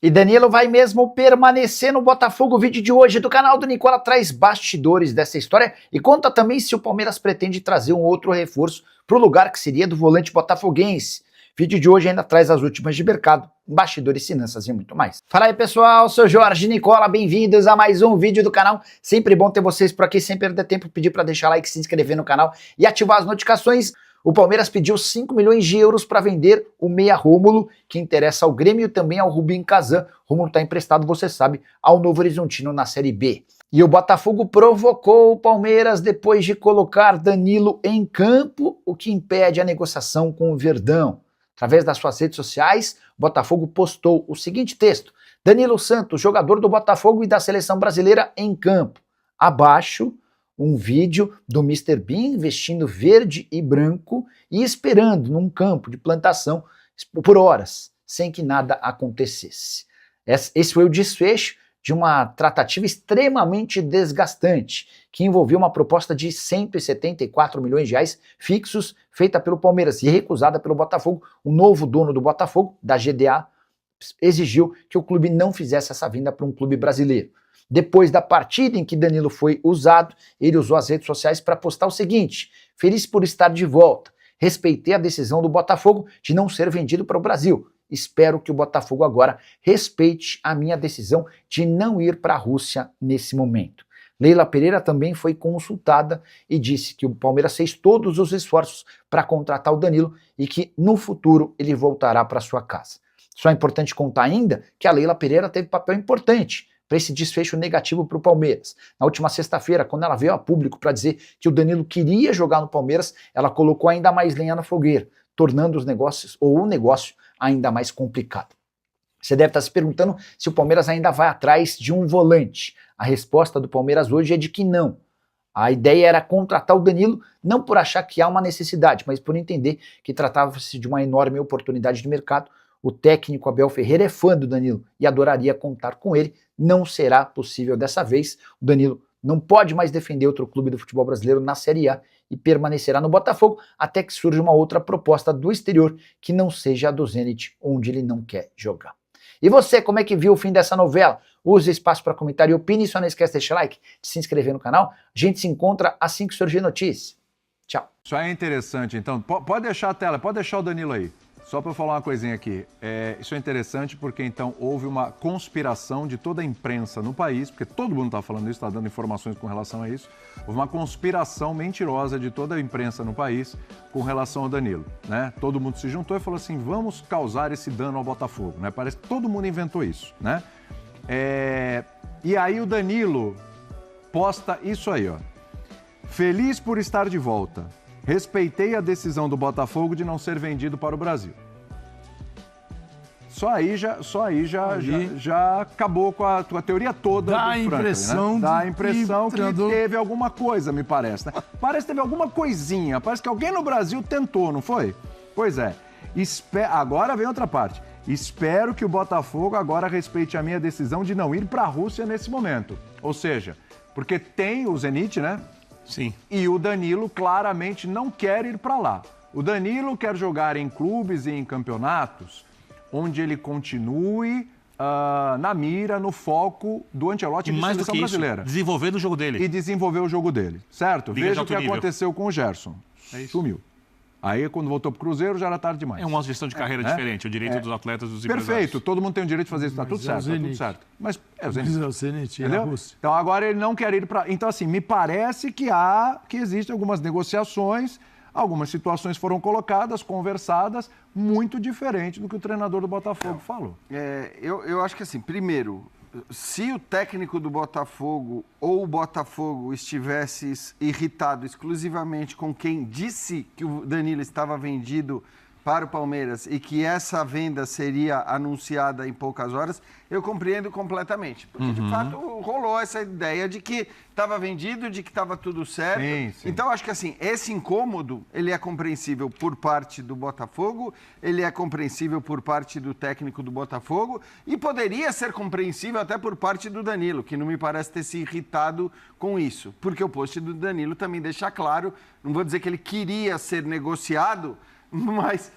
E Danilo vai mesmo permanecer no Botafogo. O vídeo de hoje do canal do Nicola traz bastidores dessa história e conta também se o Palmeiras pretende trazer um outro reforço para o lugar que seria do volante botafoguense. O vídeo de hoje ainda traz as últimas de mercado, bastidores, finanças e muito mais. Fala aí pessoal, sou Jorge Nicola, bem-vindos a mais um vídeo do canal. Sempre bom ter vocês por aqui, sem perder tempo, pedir para deixar like, se inscrever no canal e ativar as notificações. O Palmeiras pediu 5 milhões de euros para vender o meia Rômulo, que interessa ao Grêmio e também ao Rubem Kazan. Rômulo está emprestado, você sabe, ao Novo Horizontino na Série B. E o Botafogo provocou o Palmeiras depois de colocar Danilo em campo, o que impede a negociação com o Verdão. Através das suas redes sociais, o Botafogo postou o seguinte texto: Danilo Santos, jogador do Botafogo e da Seleção Brasileira em campo. Abaixo, um vídeo do Mr. Bean vestindo verde e branco e esperando num campo de plantação por horas, sem que nada acontecesse. Esse foi o desfecho de uma tratativa extremamente desgastante, que envolveu uma proposta de 174 milhões de reais fixos, feita pelo Palmeiras e recusada pelo Botafogo. O novo dono do Botafogo, da GDA, exigiu que o clube não fizesse essa vinda para um clube brasileiro. Depois da partida em que Danilo foi usado, ele usou as redes sociais para postar o seguinte: feliz por estar de volta, respeitei a decisão do Botafogo de não ser vendido para o Brasil. Espero que o Botafogo agora respeite a minha decisão de não ir para a Rússia nesse momento. Leila Pereira também foi consultada e disse que o Palmeiras fez todos os esforços para contratar o Danilo e que no futuro ele voltará para sua casa. Só é importante contar ainda que a Leila Pereira teve papel importante para esse desfecho negativo para o Palmeiras. Na última sexta-feira, quando ela veio a público para dizer que o Danilo queria jogar no Palmeiras, ela colocou ainda mais lenha na fogueira, tornando os negócios, ou o negócio, ainda mais complicado. Você deve estar se perguntando se o Palmeiras ainda vai atrás de um volante. A resposta do Palmeiras hoje é de que não. A ideia era contratar o Danilo, não por achar que há uma necessidade, mas por entender que tratava-se de uma enorme oportunidade de mercado. O técnico Abel Ferreira é fã do Danilo e adoraria contar com ele. Não será possível dessa vez. O Danilo não pode mais defender outro clube do futebol brasileiro na Série A e permanecerá no Botafogo até que surja uma outra proposta do exterior que não seja a do Zenit, onde ele não quer jogar. E você, como é que viu o fim dessa novela? Use espaço para comentar e opine. Só não esquece de deixar like, de se inscrever no canal. A gente se encontra assim que surgir notícia. Tchau. Isso é interessante, então. Pode deixar a tela, pode deixar o Danilo aí. Só para eu falar uma coisinha aqui, isso é interessante porque então houve uma conspiração de toda a imprensa no país, porque todo mundo está falando isso, está dando informações com relação a isso, houve uma conspiração mentirosa de toda a imprensa no país com relação ao Danilo, né? Todo mundo se juntou e falou assim, vamos causar esse dano ao Botafogo, né? Parece que todo mundo inventou isso, né? E aí o Danilo posta isso aí, ó. Feliz por estar de volta. Respeitei a decisão do Botafogo de não ser vendido para o Brasil. Só aí já acabou com a tua teoria toda. Dá a impressão, né? Dá a impressão que teve alguma coisa, me parece. Né? Parece que teve alguma coisinha. Parece que alguém no Brasil tentou, não foi? Pois é. Agora vem outra parte. Espero que o Botafogo agora respeite a minha decisão de não ir para a Rússia nesse momento. Ou seja, porque tem o Zenit, né? Sim. E o Danilo claramente não quer ir para lá. O Danilo quer jogar em clubes e em campeonatos onde ele continue na mira, no foco do Ancelotti e da seleção brasileira. Desenvolvendo o jogo dele. E desenvolver o jogo dele, certo? Veja o que aconteceu com o Gerson. Sumiu. Aí, quando voltou pro Cruzeiro, já era tarde demais. É uma gestão de carreira diferente, o direito dos atletas, dos empresários. Perfeito, todo mundo tem o direito de fazer isso, tá tudo certo, tá tudo certo. Mas é o Zenit. Mas é o Zenit, entendeu? a Rússia. Então, agora ele não quer ir para... Então, assim, me parece que existem algumas negociações, algumas situações foram colocadas, conversadas, muito diferente do que o treinador do Botafogo falou. Eu acho que, assim, primeiro, se o técnico do Botafogo ou o Botafogo estivesse irritado exclusivamente com quem disse que o Danilo estava vendido para o Palmeiras e que essa venda seria anunciada em poucas horas, eu compreendo completamente. Porque, de fato, rolou essa ideia de que estava vendido, de que estava tudo certo. Sim. Então, acho que, assim, esse incômodo, ele é compreensível por parte do Botafogo, ele é compreensível por parte do técnico do Botafogo e poderia ser compreensível até por parte do Danilo, que não me parece ter se irritado com isso. Porque o post do Danilo também deixa claro, não vou dizer que ele queria ser negociado, mas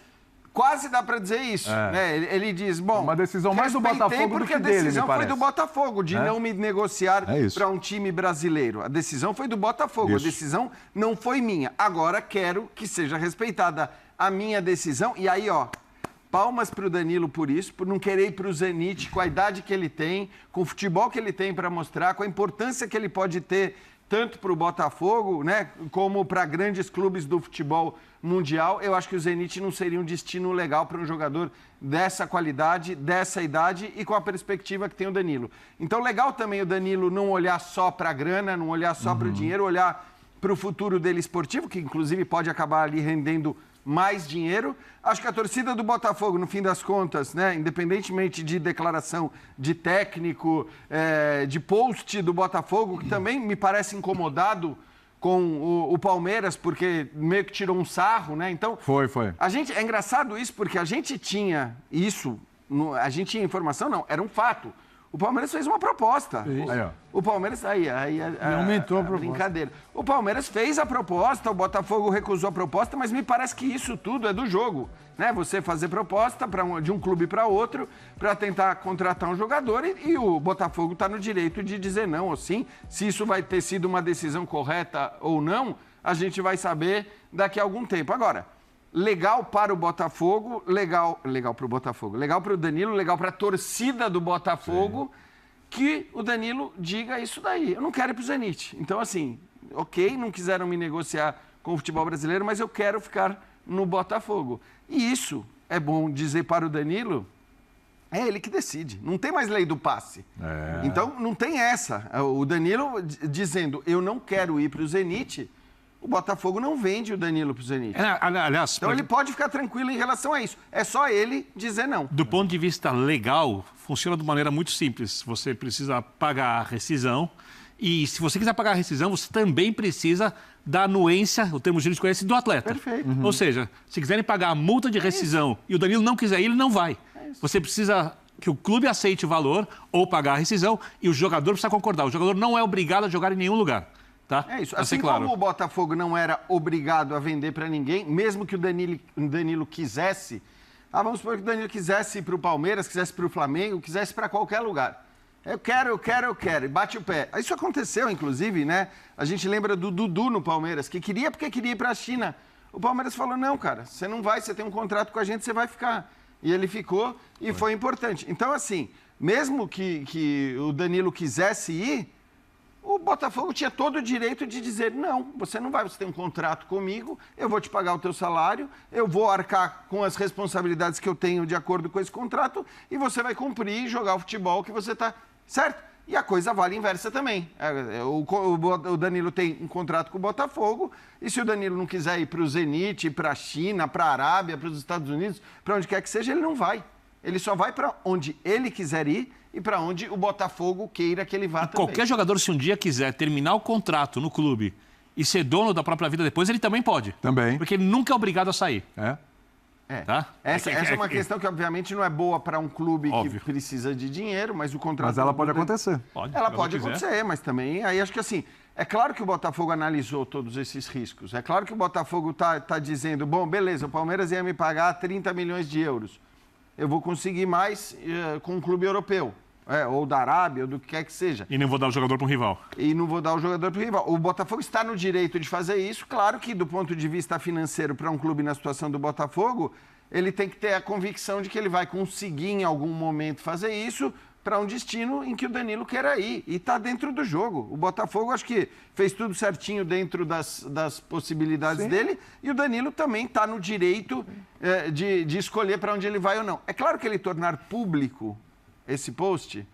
quase dá para dizer isso. Né? Ele diz, bom... Uma decisão mais do Botafogo do que dele, me parece. Porque a decisão foi do Botafogo, de não me negociar para um time brasileiro. A decisão foi do Botafogo, a decisão não foi minha. Agora quero que seja respeitada a minha decisão. E aí, ó, palmas para o Danilo por isso, por não querer ir para o Zenit com a idade que ele tem, com o futebol que ele tem para mostrar, com a importância que ele pode ter tanto para o Botafogo, né, como para grandes clubes do futebol mundial. Eu acho que o Zenit não seria um destino legal para um jogador dessa qualidade, dessa idade e com a perspectiva que tem o Danilo. Então, legal também o Danilo não olhar só para a grana, não olhar só para o dinheiro, olhar para o futuro dele esportivo, que inclusive pode acabar ali rendendo mais dinheiro. Acho que a torcida do Botafogo, no fim das contas, né, independentemente de declaração de técnico, de post do Botafogo, que também me parece incomodado com o Palmeiras, porque meio que tirou um sarro, né? Então, Foi. É engraçado isso, porque a gente tinha isso, a gente tinha informação, não, era um fato. O Palmeiras fez uma proposta. Aí, ó. O Palmeiras, aumentou a proposta. Brincadeira. O Palmeiras fez a proposta, o Botafogo recusou a proposta, mas me parece que isso tudo é do jogo, né? Você fazer proposta de um clube para outro para tentar contratar um jogador e o Botafogo está no direito de dizer não ou sim. Se isso vai ter sido uma decisão correta ou não, a gente vai saber daqui a algum tempo. Agora, legal para o Botafogo, legal para o Botafogo, legal para o Danilo, legal para a torcida do Botafogo, que o Danilo diga isso daí. Eu não quero ir para o Zenit. Então, assim, ok, não quiseram me negociar com o futebol brasileiro, mas eu quero ficar no Botafogo. E isso é bom dizer para o Danilo, é ele que decide. Não tem mais lei do passe. Então, não tem essa. O Danilo dizendo, eu não quero ir para o Zenit, o Botafogo não vende o Danilo para o Zenit. Aliás, então ele pode ficar tranquilo em relação a isso. É só ele dizer não. Do ponto de vista legal, funciona de maneira muito simples. Você precisa pagar a rescisão e se você quiser pagar a rescisão, você também precisa da anuência, o termo jurídico é esse, do atleta. Perfeito. Ou seja, se quiserem pagar a multa de rescisão e o Danilo não quiser ir, ele não vai. Você precisa que o clube aceite o valor ou pagar a rescisão e o jogador precisa concordar. O jogador não é obrigado a jogar em nenhum lugar. Tá? É isso. Assim como o Botafogo não era obrigado a vender para ninguém, mesmo que o Danilo quisesse, vamos supor que o Danilo quisesse ir para o Palmeiras, quisesse para o Flamengo, quisesse para qualquer lugar. Eu quero, e bate o pé. Isso aconteceu, inclusive, né? A gente lembra do Dudu no Palmeiras, que queria porque queria ir para a China. O Palmeiras falou, não, cara, você não vai, você tem um contrato com a gente, você vai ficar. E ele ficou e foi importante. Então, assim, mesmo que o Danilo quisesse ir, o Botafogo tinha todo o direito de dizer, não, você não vai, você tem um contrato comigo, eu vou te pagar o teu salário, eu vou arcar com as responsabilidades que eu tenho de acordo com esse contrato e você vai cumprir e jogar o futebol que você está, certo? E a coisa vale inversa também. O Danilo tem um contrato com o Botafogo e se o Danilo não quiser ir para o Zenit, para a China, para a Arábia, para os Estados Unidos, para onde quer que seja, ele não vai. Ele só vai para onde ele quiser ir e para onde o Botafogo queira que ele vá também. Qualquer jogador, se um dia quiser terminar o contrato no clube e ser dono da própria vida depois, ele também pode. Também. Porque ele nunca é obrigado a sair. Tá? Essa é uma questão que, obviamente, não é boa para um clube que precisa de dinheiro, mas o contrato... Mas ela pode acontecer. Ela pode acontecer, mas também... Aí acho que assim, é claro que o Botafogo analisou todos esses riscos. É claro que o Botafogo tá dizendo, bom, beleza, o Palmeiras ia me pagar 30 milhões de euros. Eu vou conseguir mais com um clube europeu. Ou da Arábia, ou do que quer que seja. E não vou dar o jogador para um rival. O Botafogo está no direito de fazer isso. Claro que, do ponto de vista financeiro, para um clube na situação do Botafogo, ele tem que ter a convicção de que ele vai conseguir, em algum momento, fazer isso para um destino em que o Danilo queira ir. E está dentro do jogo. O Botafogo, acho que fez tudo certinho dentro das possibilidades dele. E o Danilo também está no direito de escolher para onde ele vai ou não. É claro que ele tornar público esse post,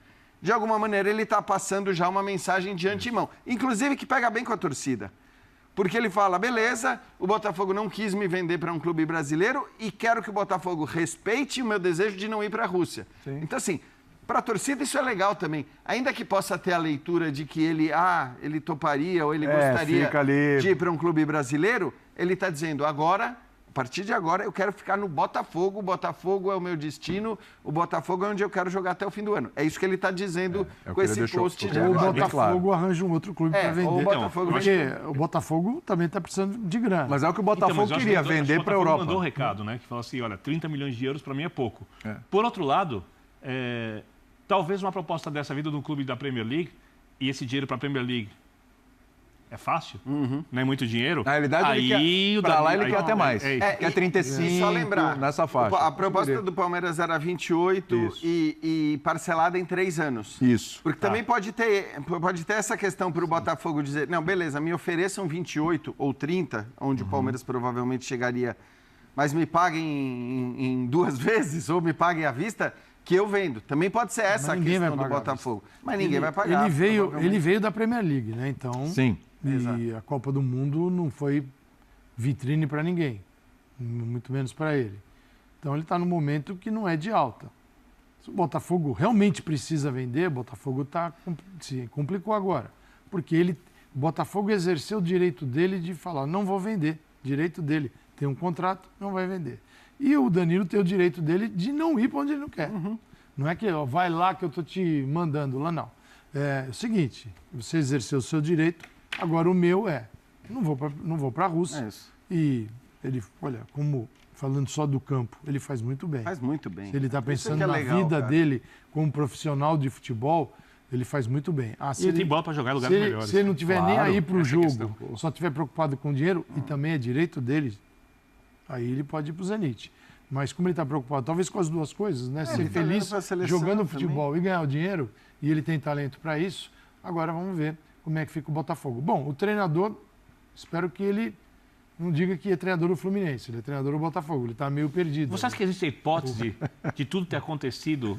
de alguma maneira ele está passando já uma mensagem de antemão. Inclusive que pega bem com a torcida. Porque ele fala, beleza, o Botafogo não quis me vender para um clube brasileiro e quero que o Botafogo respeite o meu desejo de não ir para a Rússia. Então, assim, para a torcida isso é legal também. Ainda que possa ter a leitura de que ele toparia ou ele gostaria de ir para um clube brasileiro, ele está dizendo, agora, a partir de agora eu quero ficar no Botafogo, o Botafogo é o meu destino, o Botafogo é onde eu quero jogar até o fim do ano. É isso que ele está dizendo com esse post de Ou o agora. Botafogo arranja um outro clube para vender. Ou o Botafogo Porque o Botafogo também está precisando de grana. Mas é o que o Botafogo mas eu acho queria, que vender para a O Botafogo Europa. mandou um recado, né? Que falou assim, olha, 30 milhões de euros para mim é pouco. Por outro lado, talvez uma proposta dessa vida de um clube da Premier League, e esse dinheiro para a Premier League é fácil, não é muito dinheiro. Na realidade, ele quer, lá ele quer até mais. Quer 35, só lembrar, nessa faixa. A proposta do Palmeiras era 28 e parcelada em 3 anos. Isso. Porque também pode ter essa questão para o Botafogo dizer, não, beleza, me ofereçam 28 ou 30, onde o Palmeiras provavelmente chegaria, mas me paguem em 2 vezes ou me paguem à vista, que eu vendo. Também pode ser essa a questão do Botafogo. Mas ninguém vai pagar. Ele veio da Premier League, né? Então, sim. E a Copa do Mundo não foi vitrine para ninguém, muito menos para ele. Então ele está num momento que não é de alta. Se o Botafogo realmente precisa vender, o Botafogo se complicou agora. Porque o Botafogo exerceu o direito dele de falar, não vou vender. Direito dele, tem um contrato, não vai vender. E o Danilo tem o direito dele de não ir para onde ele não quer. Não é que vai lá que eu estou te mandando lá, não. É o seguinte, você exerceu o seu direito, agora o meu não vou para a Rússia. É isso. E ele, olha, falando só do campo, ele faz muito bem. Faz muito bem. Se ele está pensando legal, na vida cara. dele como profissional de futebol, ele faz muito bem. E ele tem bola para jogar em lugares melhores. Se ele não tiver nem aí para o jogo, questão. só estiver preocupado com o dinheiro, e também é direito dele, aí ele pode ir para o Zenit. Mas como ele está preocupado, talvez com as duas coisas, né? Ser feliz jogando futebol e ganhar o dinheiro, e ele tem talento para isso, agora vamos ver como é que fica o Botafogo. Bom, o treinador, espero que ele não diga que é treinador do Fluminense, ele é treinador do Botafogo, ele está meio perdido. Você acha que existe a hipótese de tudo ter acontecido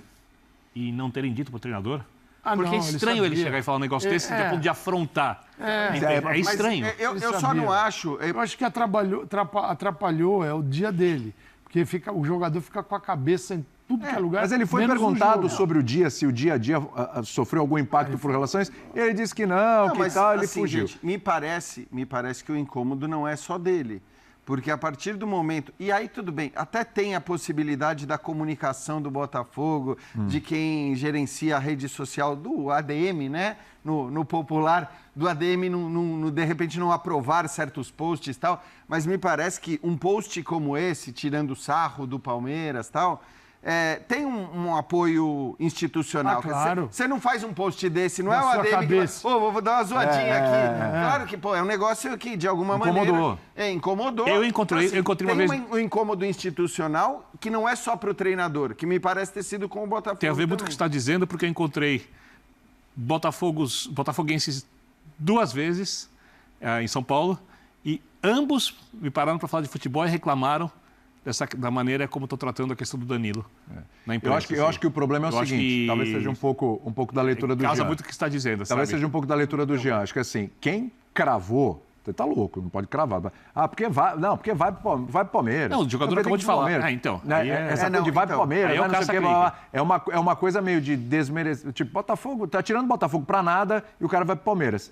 e não terem dito para o treinador? Porque é estranho ele chegar e falar um negócio desse, a ponto de afrontar. É estranho. Eu só não acho... Eu acho que atrapalhou o dia dele. Porque o jogador fica com a cabeça em tudo que é lugar. Mas ele foi perguntado sobre o dia, se o dia a dia sofreu algum impacto por relações, e ele disse que não, que tal, ele fugiu. Gente, me parece que o incômodo não é só dele. Porque a partir do momento... E aí tudo bem, até tem a possibilidade da comunicação do Botafogo, de quem gerencia a rede social do ADM, né? No popular, do ADM, de repente não aprovar certos posts e tal. Mas me parece que um post como esse, tirando o sarro do Palmeiras e tal... tem um apoio institucional. Claro. Você não faz um post desse, não é o sua ADM cabeça. que vou dar uma zoadinha aqui. Claro que, é um negócio que, de alguma maneira... Incomodou. Eu encontrei uma vez... Tem um incômodo institucional que não é só para o treinador, que me parece ter sido com o Botafogo. Tem a ver muito com o que você está dizendo, porque eu encontrei botafoguenses 2 vezes em São Paulo, e ambos me pararam para falar de futebol e reclamaram da maneira como estou tratando a questão do Danilo na imprensa. Eu acho que o problema é o seguinte, talvez seja um pouco da leitura do Jean. Causa muito o que você está dizendo, Talvez seja um pouco da leitura do Jean. Acho que assim, quem cravou, você tá louco, não pode cravar. Porque vai pro Palmeiras. Não, o jogador acabou de falar. Então. Essa coisa de vai pro Palmeiras, aí não sei o que, é uma coisa meio de desmerecer. Tipo, Botafogo, tá tirando Botafogo pra nada e o cara vai pro Palmeiras.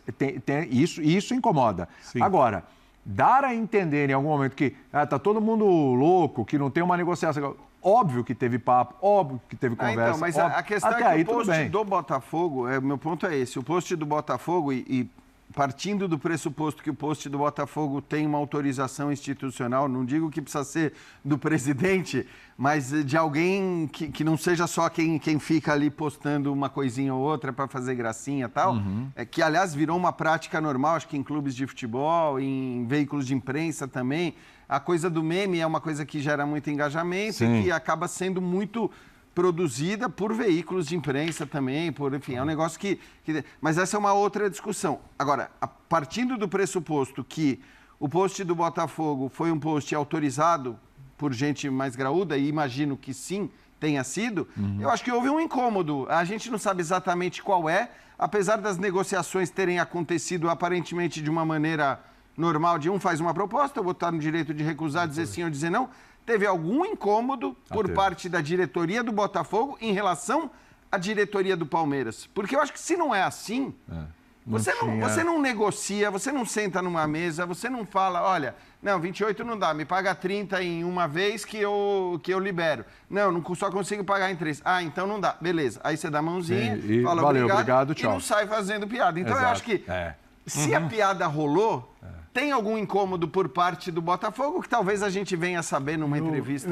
Isso incomoda. Sim. Agora, dar a entender em algum momento que tá todo mundo louco, que não tem uma negociação. Óbvio que teve papo, óbvio que teve conversa. Então, mas óbvio. a questão Até é que aí, o post do Botafogo, meu ponto é esse, o post do Botafogo e partindo do pressuposto que o post do Botafogo tem uma autorização institucional, não digo que precisa ser do presidente, mas de alguém que não seja só quem fica ali postando uma coisinha ou outra para fazer gracinha e tal, que, aliás, virou uma prática normal, acho que em clubes de futebol, em veículos de imprensa também. A coisa do meme é uma coisa que gera muito engajamento e que acaba sendo muito produzida por veículos de imprensa também, enfim, é um negócio que... Mas essa é uma outra discussão. Agora, partindo do pressuposto que o post do Botafogo foi um post autorizado por gente mais graúda, e imagino que sim, tenha sido, eu acho que houve um incômodo. A gente não sabe exatamente qual é, apesar das negociações terem acontecido aparentemente de uma maneira normal, de um faz uma proposta, eu vou estar no direito de recusar, dizer sim ou dizer não. Teve algum incômodo por parte da diretoria do Botafogo em relação à diretoria do Palmeiras. Porque eu acho que se não é assim, Você não negocia, você não senta numa mesa, você não fala, olha, não, 28 não dá, me paga 30 em uma vez que eu libero. Não só consigo pagar em 3. Ah, então não dá. Beleza. Aí você dá a mãozinha, fala valeu, obrigado, tchau. E não sai fazendo piada. Então eu Exato. acho que se a piada rolou, tem algum incômodo por parte do Botafogo que talvez a gente venha saber numa entrevista.